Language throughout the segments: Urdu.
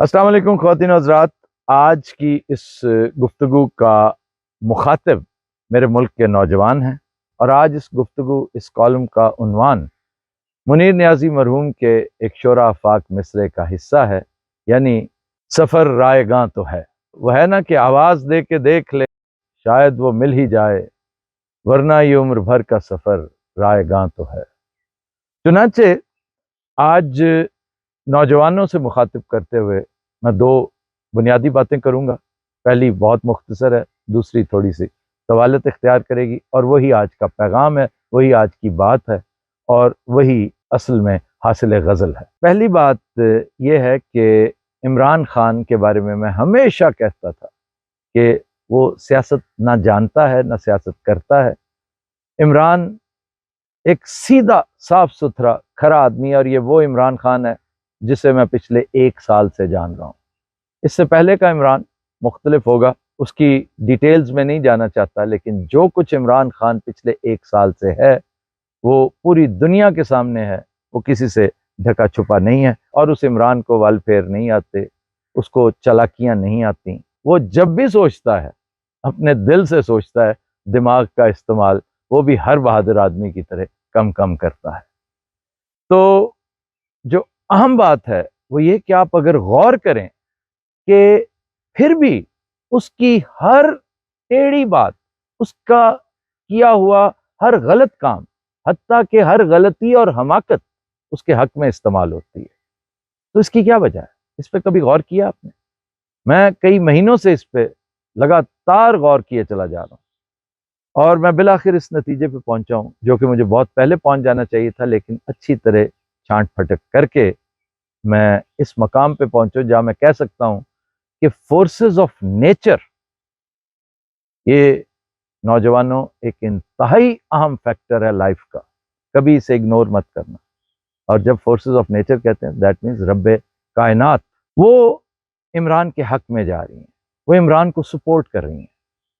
السلام علیکم خواتین و حضرات، آج کی اس گفتگو کا مخاطب میرے ملک کے نوجوان ہیں، اور آج اس کالم کا عنوان منیر نیازی مرحوم کے ایک شعرا آفاق مصرے کا حصہ ہے، یعنی سفر رائے گاں تو ہے۔ وہ ہے نا کہ آواز دے کے دیکھ لے، شاید وہ مل ہی جائے، ورنہ یہ عمر بھر کا سفر رائے گاں تو ہے۔ چنانچہ آج نوجوانوں سے مخاطب کرتے ہوئے میں دو بنیادی باتیں کروں گا۔ پہلی بہت مختصر ہے، دوسری تھوڑی سی طوالت اختیار کرے گی، اور وہی آج کا پیغام ہے، وہی آج کی بات ہے، اور وہی اصل میں حاصل غزل ہے۔ پہلی بات یہ ہے کہ عمران خان کے بارے میں ہمیشہ کہتا تھا کہ وہ سیاست نہ جانتا ہے نہ سیاست کرتا ہے۔ عمران ایک سیدھا صاف ستھرا کھرا آدمی ہے، اور یہ وہ عمران خان ہے جسے میں پچھلے 1 سال سے جان رہا ہوں۔ اس سے پہلے کا عمران مختلف ہوگا، اس کی ڈیٹیلز میں نہیں جانا چاہتا، لیکن جو کچھ عمران خان پچھلے 1 سال سے ہے وہ پوری دنیا کے سامنے ہے، وہ کسی سے ڈھکا چھپا نہیں ہے، اور اس عمران کو وال پھیر نہیں آتے، اس کو چالاکیاں نہیں آتی۔ وہ جب بھی سوچتا ہے اپنے دل سے سوچتا ہے، دماغ کا استعمال وہ بھی ہر بہادر آدمی کی طرح کم کم کرتا ہے۔ تو جو اہم بات ہے وہ یہ کہ آپ اگر غور کریں کہ پھر بھی اس کی ہر ٹیڑھی بات، اس کا کیا ہوا ہر غلط کام، حتیٰ کہ ہر غلطی اور حماقت اس کے حق میں استعمال ہوتی ہے۔ تو اس کی کیا وجہ ہے؟ اس پہ کبھی غور کیا آپ نے؟ میں کئی مہینوں سے اس پہ لگاتار غور کیے چلا جا رہا ہوں، اور میں بالآخر اس نتیجے پہ پہنچا ہوں، جو کہ مجھے بہت پہلے پہنچ جانا چاہیے تھا، لیکن اچھی طرح چھانٹ پھٹک کر کے میں اس مقام پہ پہنچوں جہاں میں کہہ سکتا ہوں کہ فورسز آف نیچر، یہ نوجوانوں ایک انتہائی اہم فیکٹر ہے لائف کا، کبھی اسے اگنور مت کرنا۔ اور جب فورسز آف نیچر کہتے ہیں، دیٹ مینز رب کائنات، وہ عمران کے حق میں جا رہی ہیں، وہ عمران کو سپورٹ کر رہی ہیں،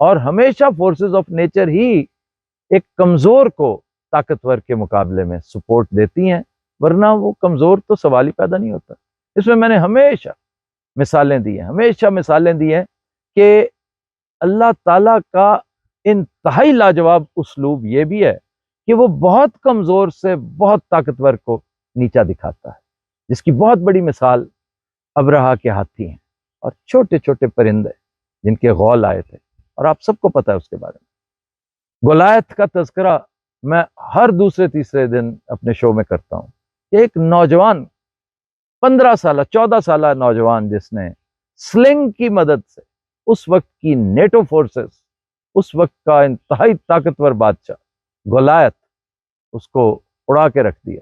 اور ہمیشہ فورسز آف نیچر ہی ایک کمزور کو طاقتور کے مقابلے میں سپورٹ دیتی ہیں، ورنہ وہ کمزور تو سوال ہی پیدا نہیں ہوتا۔ اس میں نے ہمیشہ مثالیں دی ہیں کہ اللہ تعالیٰ کا انتہائی لاجواب اسلوب یہ بھی ہے کہ وہ بہت کمزور سے بہت طاقتور کو نیچا دکھاتا ہے، جس کی بہت بڑی مثال ابرہا کے ہاتھی ہیں، اور چھوٹے چھوٹے پرندے جن کے غول آئے تھے، اور آپ سب کو پتہ ہے اس کے بارے میں۔ گولیت کا تذکرہ میں ہر دوسرے تیسرے دن اپنے شو میں کرتا ہوں کہ ایک نوجوان 15 سالہ 14 سالہ نوجوان جس نے سلنگ کی مدد سے اس وقت کی نیٹو فورسز، اس وقت کا انتہائی طاقتور بادشاہ گولیت، اس کو اڑا کے رکھ دیا۔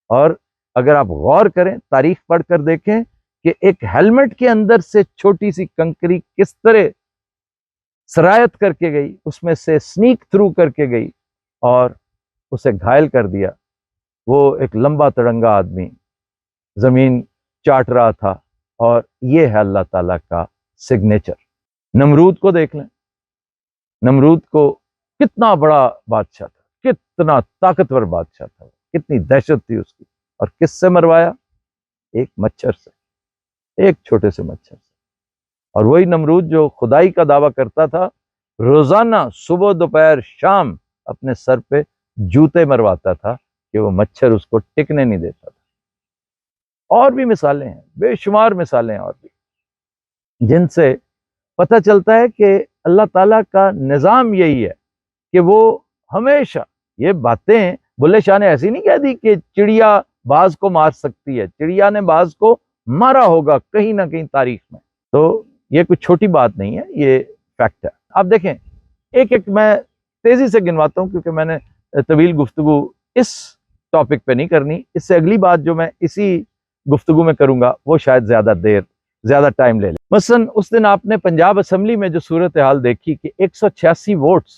اور اگر آپ غور کریں، تاریخ پڑھ کر دیکھیں کہ ایک ہیلمٹ کے اندر سے چھوٹی سی کنکری کس طرح سرایت کر کے گئی، اس میں سے سنیک تھرو کر کے گئی اور اسے گھائل کر دیا۔ وہ ایک لمبا تڑنگا آدمی زمین چاٹ رہا تھا، اور یہ ہے اللہ تعالیٰ کا سگنیچر۔ نمرود کو دیکھ لیں، نمرود کو کتنا بڑا بادشاہ تھا، کتنا طاقتور بادشاہ تھا، کتنی دہشت تھی اس کی، اور کس سے مروایا؟ ایک مچھر سے، ایک چھوٹے سے مچھر سے۔ اور وہی نمرود جو خدائی کا دعویٰ کرتا تھا، روزانہ صبح دوپہر شام اپنے سر پہ جوتے مرواتا تھا کہ وہ مچھر اس کو ٹکنے نہیں دیتا تھا۔ اور بھی مثالیں ہیں، بے شمار مثالیں ہیں اور بھی، جن سے پتہ چلتا ہے کہ اللہ تعالیٰ کا نظام یہی ہے کہ وہ ہمیشہ یہ باتیں بلے شاہ نے ایسی نہیں کہہ دی کہ چڑیا باز کو مار سکتی ہے، چڑیا نے باز کو مارا ہوگا کہیں نہ کہیں تاریخ میں۔ تو یہ کوئی چھوٹی بات نہیں ہے، یہ فیکٹ ہے۔ آپ دیکھیں، ایک ایک میں تیزی سے گنواتا ہوں، کیونکہ میں نے طویل گفتگو اس ٹاپک پہ نہیں کرنی۔ اس سے اگلی بات جو میں اسی گفتگو میں کروں گا وہ شاید زیادہ ٹائم لے لے۔ مثلا اس دن آپ نے پنجاب اسمبلی میں جو صورتحال دیکھی کہ 186 ووٹس،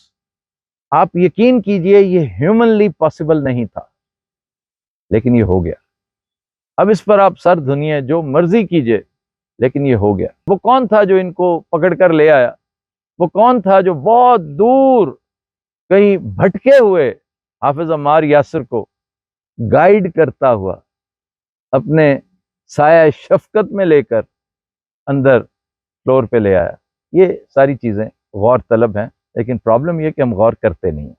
آپ یقین کیجئے یہ ہیومنلی پاسبل نہیں تھا، لیکن یہ ہو گیا۔ اب اس پر آپ سر دھنیے، جو مرضی کیجئے، لیکن یہ ہو گیا۔ وہ کون تھا جو ان کو پکڑ کر لے آیا؟ وہ کون تھا جو بہت دور کہیں بھٹکے ہوئے حافظ عمار یاسر کو گائیڈ کرتا ہوا اپنے سایہ شفقت میں لے کر اندر فلور پہ لے آیا. یہ ساری چیزیں غور طلب ہیں، لیکن پرابلم یہ کہ ہم غور کرتے نہیں ہیں.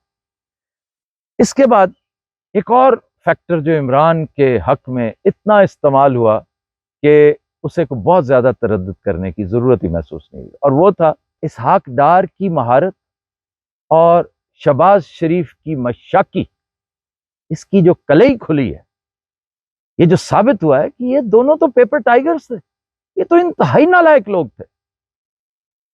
اس کے بعد ایک اور فیکٹر جو عمران کے حق میں اتنا استعمال ہوا کہ اسے کو بہت زیادہ تردد کرنے کی ضرورت ہی محسوس نہیں ہوئی، اور وہ تھا اسحاق ڈار کی مہارت اور شہباز شریف کی مشاکی. اس کی جو کلئی کھلی ہے، یہ جو ثابت ہوا ہے کہ یہ دونوں تو پیپر ٹائیگرز تھے، یہ تو انتہائی نالائق لوگ تھے.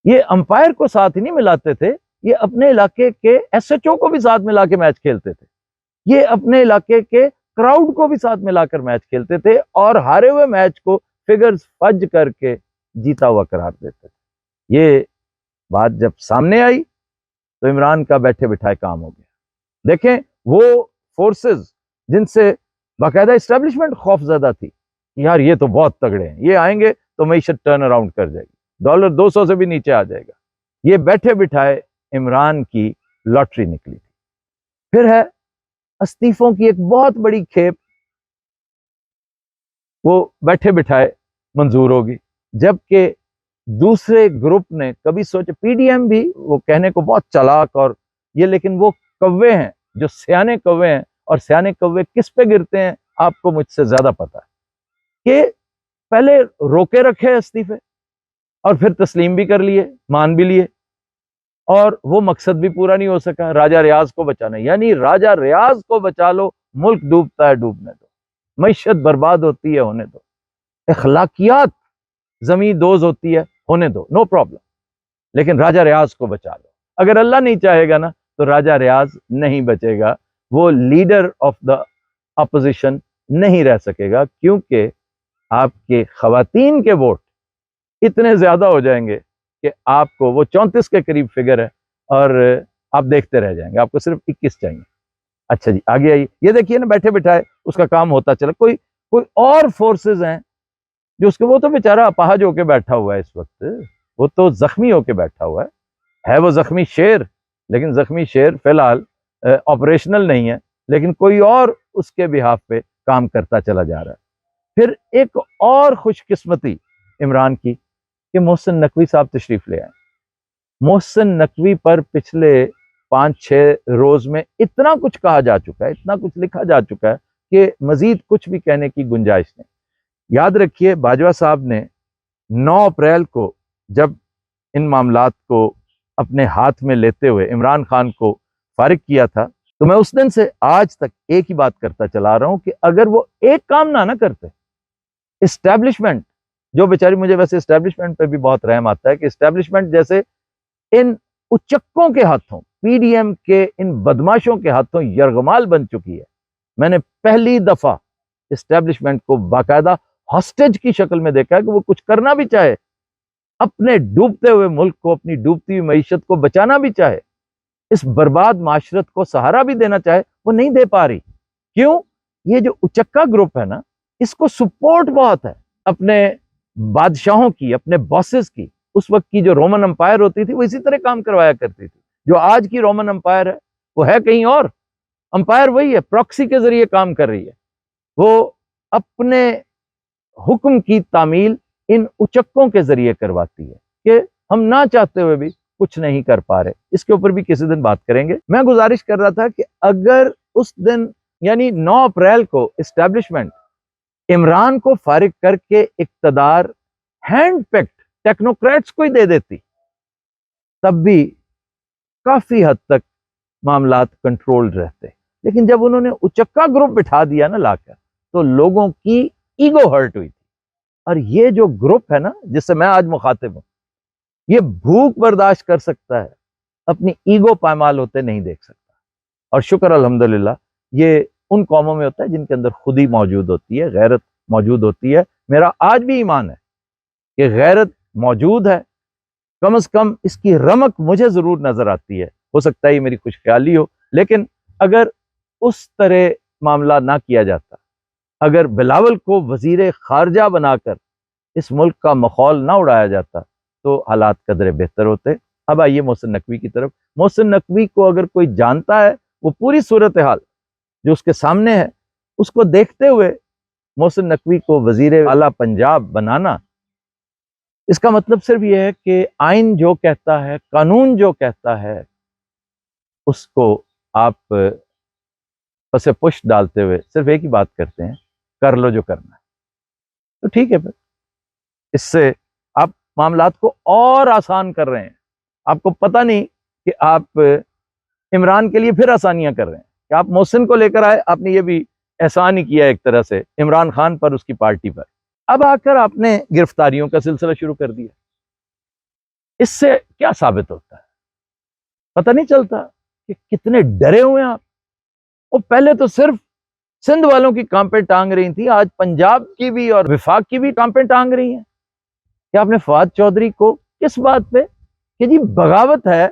یہ امپائر کو ساتھ ہی نہیں ملاتے تھے، یہ اپنے علاقے کے ایس ایچ او کو بھی ساتھ ملا کے میچ کھیلتے تھے، یہ اپنے علاقے کے کراؤڈ کو بھی ساتھ ملا کر میچ کھیلتے تھے، اور ہارے ہوئے میچ کو فگرز فج کر کے جیتا ہوا قرار دیتے تھے. یہ بات جب سامنے آئی تو عمران کا بیٹھے بٹھائے کام ہو گیا. دیکھیں وہ فورسز جن سے باقاعدہ اسٹیبلشمنٹ خوف زدہ تھی کہ یار یہ تو بہت تگڑے ہیں، یہ آئیں گے تو معیشت ٹرن اراؤنڈ کر جائے گی، ڈالر 200 سے بھی نیچے آ جائے گا. یہ بیٹھے بٹھائے عمران کی لاٹری نکلی تھی. پھر ہے استعفوں کی ایک بہت بڑی کھیپ، وہ بیٹھے بٹھائے منظور ہوگی، جبکہ دوسرے گروپ نے کبھی سوچے. پی ڈی ایم بھی وہ کہنے کو بہت چالاک اور یہ، لیکن وہ کوے ہیں جو سیانے کوے ہیں، اور سیانے کوے کس پہ گرتے ہیں آپ کو مجھ سے زیادہ پتا ہے، کہ پہلے روکے رکھے استعفے اور پھر تسلیم بھی کر لیے، مان بھی لیے، اور وہ مقصد بھی پورا نہیں ہو سکا راجہ ریاض کو بچانا. یعنی راجہ ریاض کو بچا لو، ملک ڈوبتا ہے ڈوبنے دو، معیشت برباد ہوتی ہے ہونے دو، اخلاقیات زمین دوز ہوتی ہے ہونے دو، نو پرابلم، لیکن راجہ ریاض کو بچا لو. اگر اللہ نہیں چاہے گا نا تو راجہ ریاض نہیں بچے گا، وہ لیڈر آف دا اپوزیشن نہیں رہ سکے گا، کیونکہ آپ کے خواتین کے ووٹ اتنے زیادہ ہو جائیں گے کہ آپ کو وہ 34 کے قریب فگر ہے، اور آپ دیکھتے رہ جائیں گے، آپ کو صرف 21 چاہیے. اچھا جی آگے آئیے. یہ دیکھیے نا بیٹھے بٹھائے اس کا کام ہوتا چلا. کوئی اور فورسز ہیں جو اس کے، وہ تو بیچارہ اپاہج ہو کے بیٹھا ہوا ہے اس وقت، وہ تو زخمی ہو کے بیٹھا ہوا ہے وہ زخمی شیر، لیکن زخمی شیر فی الحال آپریشنل نہیں ہے، لیکن کوئی اور اس کے بہاف پہ کام کرتا چلا جا رہا ہے. پھر ایک اور خوش قسمتی عمران کی کہ محسن نقوی صاحب تشریف لے آئے. محسن نقوی پر پچھلے 5-6 روز میں اتنا کچھ کہا جا چکا ہے، اتنا کچھ لکھا جا چکا ہے کہ مزید کچھ بھی کہنے کی گنجائش نہیں. یاد رکھیے باجوہ صاحب نے 9 اپریل کو جب ان معاملات کو اپنے ہاتھ میں لیتے ہوئے عمران خان کو فارغ کیا تھا، تو میں اس دن سے آج تک ایک ہی بات کرتا چلا رہا ہوں کہ اگر وہ ایک کام نہ کرتے، اسٹیبلشمنٹ جو بیچاری، مجھے ویسے اسٹیبلشمنٹ پہ بھی بہت رحم آتا ہے کہ اسٹیبلشمنٹ جیسے ان اچکوں کے ہاتھوں، پی ڈی ایم کے ان بدماشوں کے ہاتھوں یرغمال بن چکی ہے. میں نے پہلی دفعہ اسٹیبلشمنٹ کو باقاعدہ ہاسٹیج کی شکل میں دیکھا ہے کہ وہ کچھ کرنا بھی چاہے، اپنے ڈوبتے ہوئے ملک کو، اپنی ڈوبتی ہوئی معیشت کو بچانا بھی چاہے، اس برباد معاشرت کو سہارا بھی دینا چاہے، وہ نہیں دے پا رہی. کیوں؟ یہ جو اچکا گروپ ہے نا، اس کو سپورٹ بہت ہے اپنے بادشاہوں کی، اپنے باسز کی. اس وقت کی جو رومن امپائر ہوتی تھی وہ اسی طرح کام کروایا کرتی تھی. جو آج کی رومن امپائر ہے وہ ہے کہیں اور، امپائر وہی ہے، پراکسی کے ذریعے کام کر رہی ہے. وہ اپنے حکم کی تعمیل ان اچکوں کے ذریعے کرواتی ہے کہ ہم نہ چاہتے ہوئے بھی کچھ نہیں کر پا رہے. اس کے اوپر بھی کسی دن بات کریں گے. میں گزارش کر رہا تھا کہ اگر اس دن یعنی 9 اپریل کو اسٹیبلشمنٹ عمران کو فارغ کر کے اقتدار ہینڈ پیکڈ ٹیکنوکریٹس کو ہی دے دیتی، تب بھی کافی حد تک معاملات کنٹرول رہتے. لیکن جب انہوں نے اچکا گروپ بٹھا دیا نا لا کر، تو لوگوں کی ایگو ہرٹ ہوئی تھی. اور یہ جو گروپ ہے نا جس سے میں آج مخاطب ہوں، یہ بھوک برداشت کر سکتا ہے، اپنی ایگو پامال ہوتے نہیں دیکھ سکتا. اور شکر الحمدللہ یہ ان قوموں میں ہوتا ہے جن کے اندر خودی موجود ہوتی ہے، غیرت موجود ہوتی ہے. میرا آج بھی ایمان ہے کہ غیرت موجود ہے، کم از کم اس کی رمق مجھے ضرور نظر آتی ہے. ہو سکتا ہے یہ میری خوش خیالی ہو، لیکن اگر اس طرح معاملہ نہ کیا جاتا، اگر بلاول کو وزیر خارجہ بنا کر اس ملک کا مخول نہ اڑایا جاتا، تو حالات قدرے بہتر ہوتے. اب آئیے محسن نقوی کی طرف. محسن نقوی کو اگر کوئی جانتا ہے، وہ پوری صورتحال جو اس کے سامنے ہے اس کو دیکھتے ہوئے محسن نقوی کو وزیر اعلیٰ پنجاب بنانا اس کا مطلب صرف یہ ہے کہ آئین جو کہتا ہے، قانون جو کہتا ہے، اس کو آپ پس پش ڈالتے ہوئے صرف ایک ہی بات کرتے ہیں، کر لو جو کرنا ہے۔ تو ٹھیک ہے، پھر اس سے آپ معاملات کو اور آسان کر رہے ہیں۔ آپ کو پتہ نہیں کہ آپ عمران کے لیے پھر آسانیاں کر رہے ہیں کہ آپ محسن کو لے کر آئے، آپ نے یہ بھی احسان ہی کیا ایک طرح سے عمران خان پر، اس کی پارٹی پر۔ اب آ کر آپ نے گرفتاریوں کا سلسلہ شروع کر دیا۔ اس سے کیا ثابت ہوتا ہے؟ پتہ نہیں چلتا کہ کتنے ڈرے ہوئے ہیں آپ۔ وہ پہلے تو صرف سندھ والوں کی کانپیں ٹانگ رہی تھی، آج پنجاب کی بھی اور وفاق کی بھی کانپیں ٹانگ رہی ہیں کہ آپ نے فواد چودھری کو کس بات پہ کہ جی بغاوت ہے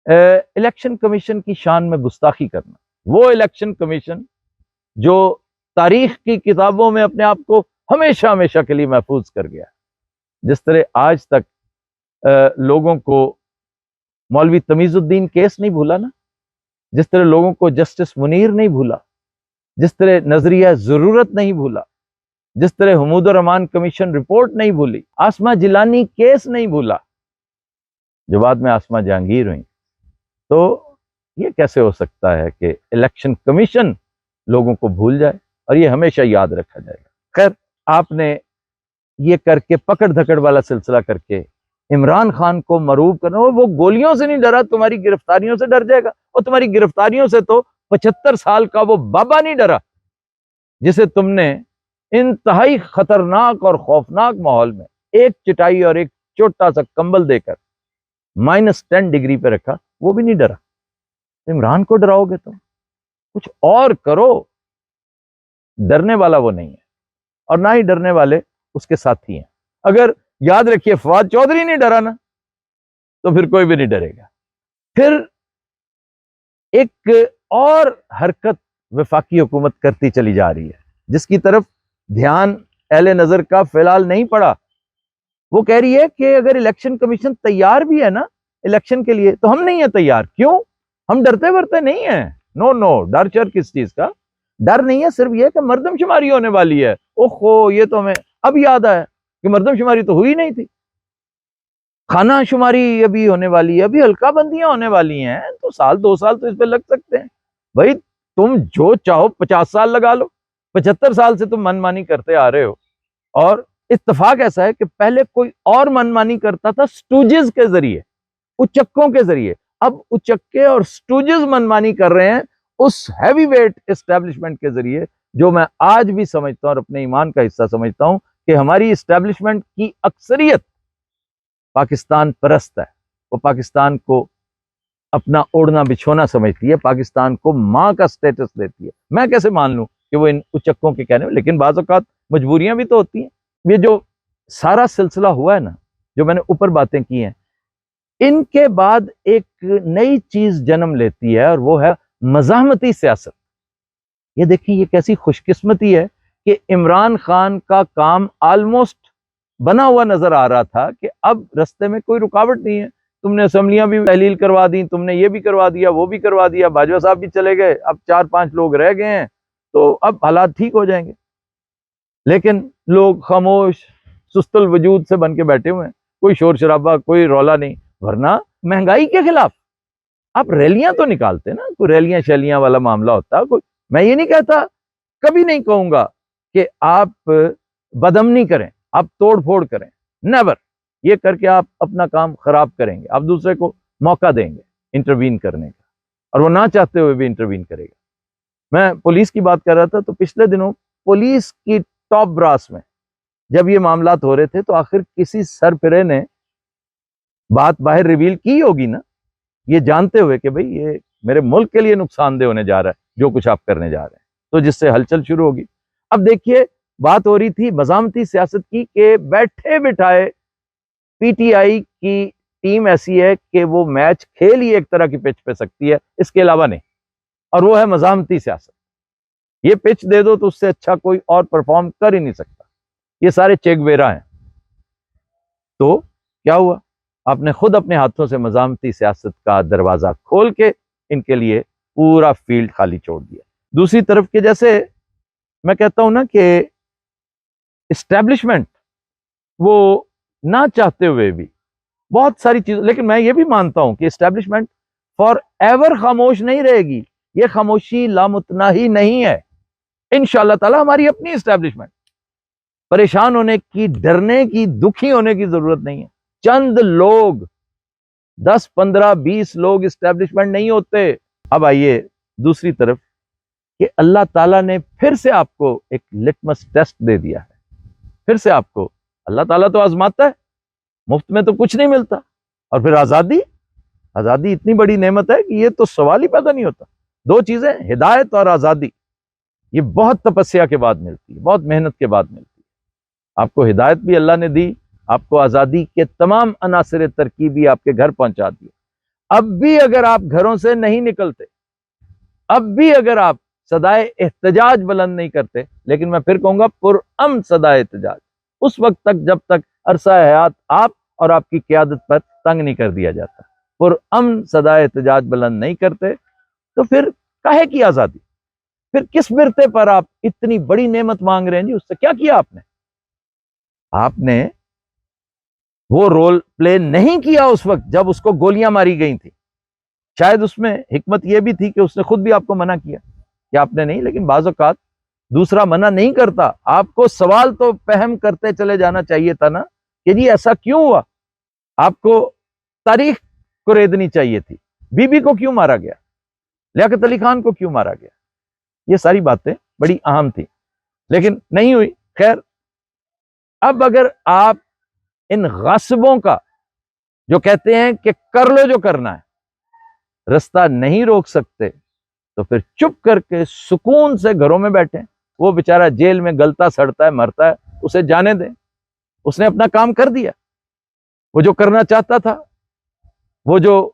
الیکشن کمیشن کی شان میں گستاخی کرنا۔ وہ الیکشن کمیشن جو تاریخ کی کتابوں میں اپنے آپ کو ہمیشہ ہمیشہ کے لیے محفوظ کر گیا، جس طرح آج تک لوگوں کو مولوی تمیز الدین کیس نہیں بھولا نا، جس طرح لوگوں کو جسٹس منیر نہیں بھولا، جس طرح نظریہ ضرورت نہیں بھولا، جس طرح حمود الرحمان کمیشن رپورٹ نہیں بھولی، آسمہ جیلانی کیس نہیں بھولا جو بعد میں آسمہ جہانگیر ہوئی۔ تو یہ کیسے ہو سکتا ہے کہ الیکشن کمیشن لوگوں کو بھول جائے اور یہ ہمیشہ یاد رکھا جائے گا۔ خیر، آپ نے یہ کر کے پکڑ دھکڑ والا سلسلہ کر کے عمران خان کو مرعوب کرنا، وہ گولیوں سے نہیں ڈرا، تمہاری گرفتاریوں سے ڈر جائے گا۔ اور تمہاری گرفتاریوں سے تو 75 سال کا وہ بابا نہیں ڈرا جسے تم نے انتہائی خطرناک اور خوفناک ماحول میں ایک چٹائی اور ایک چھوٹا سا کمبل دے کر -10 ڈگری پہ رکھا، وہ بھی نہیں ڈرا۔ عمران کو ڈراؤ گے تو کچھ اور کرو۔ ڈرنے والا وہ نہیں ہے، اور نہ ہی ڈرنے والے اس کے ساتھی ہیں۔ اگر یاد رکھیے فواد چودھری نہیں ڈرا نا، تو پھر کوئی بھی نہیں ڈرے گا۔ پھر ایک اور حرکت وفاقی حکومت کرتی چلی جا رہی ہے جس کی طرف دھیان اہل نظر کا فی الحال نہیں پڑا۔ وہ کہہ رہی ہے کہ اگر الیکشن کمیشن تیار بھی ہے نا الیکشن کے لیے تو ہم نہیں ہیں تیار۔ کیوں؟ ہم ڈرتے ورتے نہیں ہیں۔ نو، ڈر چر کس چیز کا؟ ڈر نہیں ہے، صرف یہ کہ مردم شماری ہونے والی ہے۔ اوہو، یہ تو ہمیں اب یاد آیا کہ مردم شماری تو ہوئی نہیں تھی۔ خانہ شماری ابھی ہونے والی ہے، ابھی حلقہ بندیاں ہونے والی ہیں، تو 1-2 سال تو اس پہ لگ سکتے ہیں۔ بھائی تم جو چاہو 50 سال لگا لو، 75 سال سے تم من مانی کرتے آ رہے ہو۔ اور اتفاق ایسا ہے کہ پہلے کوئی اور من مانی کرتا تھا سٹوجز کے ذریعے، اچکوں کے ذریعے۔ اب اچکے اور سٹوجز من مانی کر رہے ہیں اس ہیوی ویٹ اسٹیبلشمنٹ کے ذریعے، جو میں آج بھی سمجھتا ہوں اور اپنے ایمان کا حصہ سمجھتا ہوں کہ ہماری اسٹیبلشمنٹ کی اکثریت پاکستان پرست ہے۔ وہ پاکستان کو اپنا اوڑھنا بچھونا سمجھتی ہے، پاکستان کو ماں کا سٹیٹس دیتی ہے۔ میں کیسے مان لوں کہ وہ ان اچکوں کے کہنے میں، لیکن بعض اوقات مجبوریاں بھی تو ہوتی ہیں۔ یہ جو سارا سلسلہ ہوا ہے نا، جو میں نے اوپر باتیں کی ہیں، ان کے بعد ایک نئی چیز جنم لیتی ہے، اور وہ ہے مزاحمتی سیاست۔ یہ دیکھیں یہ کیسی خوش قسمتی ہے کہ عمران خان کا کام آلموسٹ بنا ہوا نظر آ رہا تھا کہ اب رستے میں کوئی رکاوٹ نہیں ہے۔ تم نے اسمبلیاں بھی تحلیل کروا دی، تم نے یہ بھی کروا دیا، وہ بھی کروا دیا، باجوہ صاحب بھی چلے گئے، اب 4-5 لوگ رہ گئے ہیں، تو اب حالات ٹھیک ہو جائیں گے۔ لیکن لوگ خاموش سست الوجود سے بن کے بیٹھے ہوئے ہیں، کوئی شور شرابہ، کوئی رولا نہیں۔ ورنہ مہنگائی کے خلاف آپ ریلیاں تو نکالتے نا، کوئی ریلیاں شیلیاں والا معاملہ ہوتا کوئی۔ میں یہ نہیں کہتا، کبھی نہیں کہوں گا کہ آپ بدامنی کریں، آپ توڑ پھوڑ کریں، نیور۔ یہ کر کے آپ اپنا کام خراب کریں گے، آپ دوسرے کو موقع دیں گے انٹروین کرنے کا، اور وہ نہ چاہتے ہوئے بھی انٹروین کرے گا۔ میں پولیس کی بات کر رہا تھا، تو پچھلے دنوں پولیس کی ٹاپ براس میں جب یہ معاملات ہو رہے تھے، تو آخر کسی سرپرے نے بات باہر ریویل کی ہوگی نا، یہ جانتے ہوئے کہ بھئی یہ میرے ملک کے لیے نقصان دہ ہونے جا رہا ہے جو کچھ آپ کرنے جا رہے ہیں، تو جس سے ہلچل شروع ہوگی۔ اب دیکھیے بات ہو رہی تھی مزاحمتی سیاست کی کہ بیٹھے بٹھائے پی ٹی آئی کی ٹیم ایسی ہے کہ وہ میچ کھیل ہی ایک طرح کی پچ پہ سکتی ہے، اس کے علاوہ نہیں، اور وہ ہے مزاحمتی سیاست۔ یہ پچ دے دو تو اس سے اچھا کوئی اور پرفارم کر ہی نہیں سکتا۔ یہ سارے چیگویرا ہیں۔ تو کیا ہوا؟ آپ نے خود اپنے ہاتھوں سے مزاحمتی سیاست کا دروازہ کھول کے ان کے لیے پورا فیلڈ خالی چھوڑ دیا۔ دوسری طرف کے جیسے میں کہتا ہوں نا کہ اسٹیبلشمنٹ وہ نہ چاہتے ہوئے بھی بہت ساری چیزیں، لیکن میں یہ بھی مانتا ہوں کہ اسٹیبلشمنٹ فار ایور خاموش نہیں رہے گی. یہ خاموشی لامتناہی نہیں ہے. انشاءاللہ تعالی ہماری اپنی اسٹیبلشمنٹ. پریشان ہونے کی، ڈرنے کی، دکھی ہونے کی ضرورت نہیں ہے. چند لوگ، 10 15 20 لوگ اسٹیبلشمنٹ نہیں ہوتے. اب آئیے دوسری طرف کہ اللہ تعالیٰ نے پھر سے آپ کو ایک لٹمس ٹیسٹ دے دیا ہے. پھر سے آپ کو اللہ تعالیٰ تو آزماتا ہے، مفت میں تو کچھ نہیں ملتا. اور پھر آزادی اتنی بڑی نعمت ہے کہ یہ تو سوال ہی پیدا نہیں ہوتا. دو چیزیں، ہدایت اور آزادی، یہ بہت تپسیا کے بعد ملتی ہے، بہت محنت کے بعد ملتی ہے. آپ کو ہدایت بھی اللہ نے دی، آپ کو آزادی کے تمام عناصر ترکیبی آپ کے گھر پہنچا دیے. اب بھی اگر آپ گھروں سے نہیں نکلتے، اب بھی اگر آپ صدائے احتجاج بلند نہیں کرتے، لیکن میں پھر کہوں گا پرامن صدائے احتجاج، اس وقت تک جب تک عرصہ حیات آپ اور آپ کی قیادت پر تنگ نہیں کر دیا جاتا، پرامن صدائے احتجاج بلند نہیں کرتے، تو پھر کاہے کی آزادی؟ پھر کس مرتے پر آپ اتنی بڑی نعمت مانگ رہے ہیں؟ جی اس سے کیا کیا آپ نے؟ آپ نے وہ رول پلے نہیں کیا اس وقت جب اس کو گولیاں ماری گئی تھی. شاید اس میں حکمت یہ بھی تھی کہ اس نے خود بھی آپ کو منع کیا کہ آپ نے نہیں، لیکن بعض اوقات دوسرا منع نہیں کرتا، آپ کو سوال تو فہم کرتے چلے جانا چاہیے تھا نا کہ جی ایسا کیوں ہوا. آپ کو تاریخ کو ریدنی چاہیے تھی. بی بی کو کیوں مارا گیا؟ لیاقت علی خان کو کیوں مارا گیا؟ یہ ساری باتیں بڑی اہم تھی، لیکن نہیں ہوئی. خیر، اب اگر آپ ان غاصبوں کا جو کہتے ہیں کہ کر لو جو کرنا ہے، رستہ نہیں روک سکتے، تو پھر چپ کر کے سکون سے گھروں میں بیٹھیں. وہ بیچارہ جیل میں گلتا سڑتا ہے، مرتا ہے، اسے جانے دیں. اس نے اپنا کام کر دیا. وہ جو کرنا چاہتا تھا، وہ جو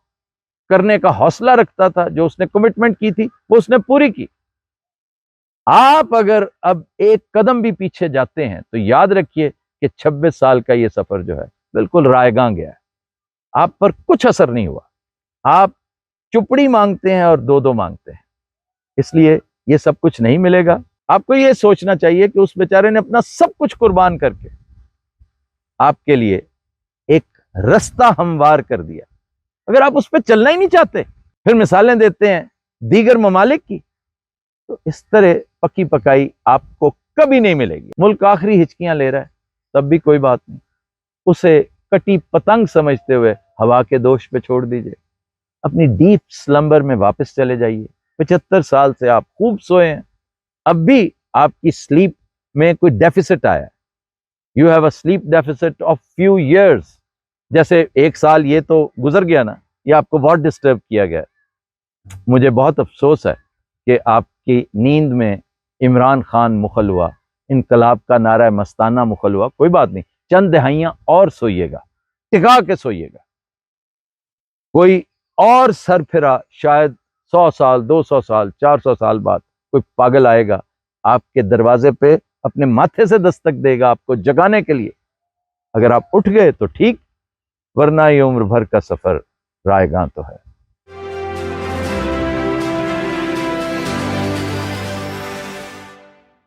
کرنے کا حوصلہ رکھتا تھا، جو اس نے کمٹمنٹ کی تھی، وہ اس نے پوری کی. آپ اگر اب ایک قدم بھی پیچھے جاتے ہیں تو یاد رکھیے کہ 26 سال کا یہ سفر جو ہے بالکل رائے گاں گیا ہے. آپ پر کچھ اثر نہیں ہوا. آپ چپڑی مانگتے ہیں اور دو مانگتے ہیں. اس لیے یہ سب کچھ نہیں ملے گا. آپ کو یہ سوچنا چاہیے کہ اس بیچارے نے اپنا سب کچھ قربان کر کے آپ کے لیے ایک رستہ ہموار کر دیا. اگر آپ اس پہ چلنا ہی نہیں چاہتے، پھر مثالیں دیتے ہیں دیگر ممالک کی، تو اس طرح پکی پکائی آپ کو کبھی نہیں ملے گی. ملک آخری ہچکیاں لے رہا ہے، تب بھی کوئی بات نہیں. اسے کٹی پتنگ سمجھتے ہوئے ہوا کے دوش پہ چھوڑ دیجئے. اپنی ڈیپ سلمبر میں واپس چلے جائیے. 75 سال سے آپ خوب سوئے ہیں، اب بھی آپ کی سلیپ میں کوئی ڈیفیسٹ آیا ہے. You have a slip deficits of few years. جیسے 1 سال یہ تو گزر گیا نا، یہ آپ کو بہت ڈسٹرب کیا گیا. مجھے بہت افسوس ہے کہ آپ کی نیند میں عمران خان مخل ہوا، انقلاب کا نعرہ مستانہ مخل ہوا. کوئی بات نہیں، چند دہائیاں اور سوئیے گا، ٹکا کے سوئیے گا. کوئی اور سر پھرا شاید 100 سال، 200 سال، 400 سال بعد کوئی پاگل آئے گا آپ کے دروازے پہ، اپنے ماتھے سے دستک دے گا آپ کو جگانے کے لیے. اگر آپ اٹھ گئے تو ٹھیک، ورنہ یہ عمر بھر کا سفر رائے گاں تو ہے.